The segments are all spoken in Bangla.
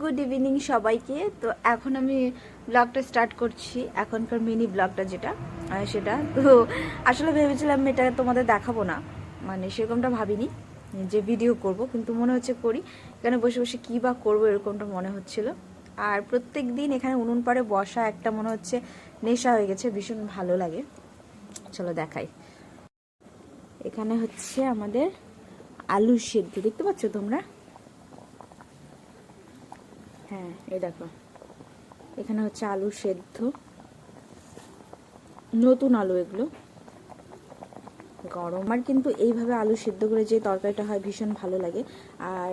গুড ইভিনিং সবাইকে। তো এখন আমি ব্লগটা স্টার্ট করছি, এখনকার মিনি ব্লগটা যেটা সেটা। তো আসলে ভেবেছিলাম এটা তোমাদের দেখাবো না, মানে সেরকমটা ভাবিনি যে ভিডিও করব, কিন্তু মনে হচ্ছে করি। এখানে বসে বসে কী বা করবো এরকমটা মনে হচ্ছিল। আর প্রত্যেক দিন এখানে উনুন পাড়ে বসা একটা মনে হচ্ছে নেশা হয়ে গেছে, ভীষণ ভালো লাগে। চলো দেখাই। এখানে হচ্ছে আমাদের আলু সেদ্ধ, দেখতে পাচ্ছ তোমরা? হ্যাঁ, এই দেখো, এখানে হচ্ছে আলু সেদ্ধ, নতুন আলু এগুলো। গরম আর কিন্তু এইভাবে আলু সেদ্ধ করে যে তরকারিটা হয় ভীষণ ভালো লাগে। আর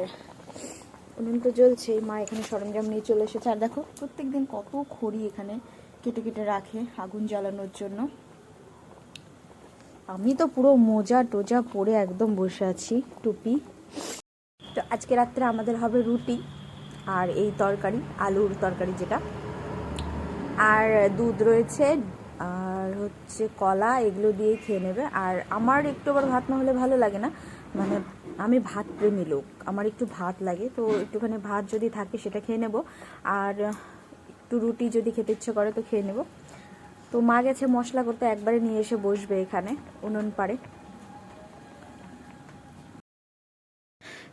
উনুন তো জ্বলছে, মা এখানে সরঞ্জাম নিয়ে চলে এসেছে। আর দেখো প্রত্যেকদিন কত খড়ি এখানে কেটে কেটে রাখে আগুন জ্বালানোর জন্য। আমি তো পুরো মোজা টোজা পরে একদম বসে আছি, টুপি। তো আজকে রাত্রে আমাদের হবে রুটি আর এই তরকারি, আলুর তরকারি যেটা, আর দুধ রয়েছে, আর হচ্ছে কলা, এগুলো দিয়েই খেয়ে নেবে। আর আমার একটু আবার ভাত না হলে ভালো লাগে না, মানে আমি ভাত প্রেমী লোক, আমার একটু ভাত লাগে। তো একটুখানি ভাত যদি থাকে সেটা খেয়ে নেব, আর একটু রুটি যদি খেতে ইচ্ছে করে তো খেয়ে নেব। তো মা গেছে মশলা করতে, একবারে নিয়ে এসে বসবে এখানে উনুন পাড়ে।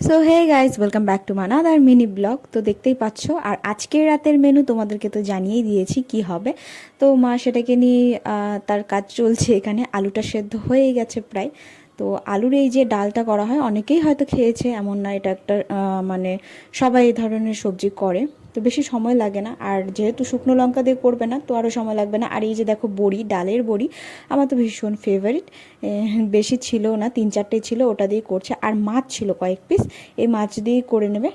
So hey guys, welcome back to মানাদার মিনি ব্লগ। তো দেখতেই পাচ্ছ, আর আজকের রাতের মেনু তোমাদেরকে তো জানিয়েই দিয়েছি কি হবে। তো মা সেটাকে নিয়ে তার কাজ চলছে। এখানে আলুটা সেদ্ধ হয়ে গেছে প্রায়। তো আলুর এই যে ডালটা করা হয়, অনেকেই হয়তো খেয়েছে, এমন না, এটা একটা মানে সবাই এই ধরনের সবজি করে, তো বেশি সময় লাগে না। আর যেহেতু শুকনো লঙ্কা দিয়ে করবে না, তো আরও সময় লাগবে না। আর এই যে দেখো বড়ি, ডালের বড়ি আমার তো ভীষণ ফেভারিট। বেশি ছিল না, 3-4টেই ছিল, ওটা দিয়ে করছে। আর মাছ ছিল কয়েক পিস, এই মাছ দিয়েই করে নেবে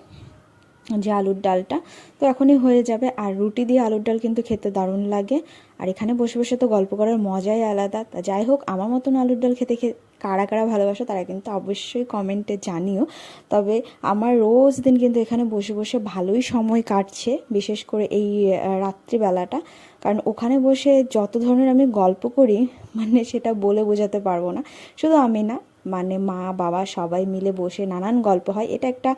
যে আলুর ডালটা। তো এখনই হয়ে যাবে। আর রুটি দিয়ে আলুর ডাল কিন্তু খেতে দারুণ লাগে। আর এখানে বসে বসে তো গল্প করার মজাই আলাদা। তা যাই হোক, আমার মতন আলুর ডাল খেতে কারা কারা ভালোবাসো তারা কিন্তু অবশ্যই কমেন্টে জানিও। তবে আমার রোজ দিন কিন্তু এখানে বসে বসে ভালোই সময় কাটছে, বিশেষ করে এই রাত্রিবেলাটা। কারণ ওখানে বসে যত ধরনের আমি গল্প করি, মানে সেটা বলে বোঝাতে পারবো না। শুধু আমি না, মানে মা বাবা সবাই মিলে বসে নানান গল্প হয়। এটা একটা,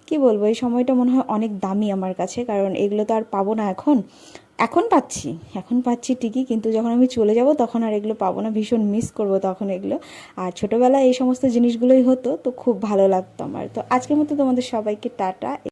কি বলবো, এই সময়টা মনে হয় অনেক দামি আমার কাছে, কারণ এগুলো তো আর পাবো না এখন। এখন পাচ্ছি ঠিকই, কিন্তু যখন আমি চলে যাব তখন আর এগুলো পাবো না, ভীষণ মিস করবো তখন এগুলো। আর ছোটোবেলায় এই সমস্ত জিনিসগুলোই হতো, তো খুব ভালো লাগতো আমার। তো আজকের মতো তোমাদের সবাইকে টাটা।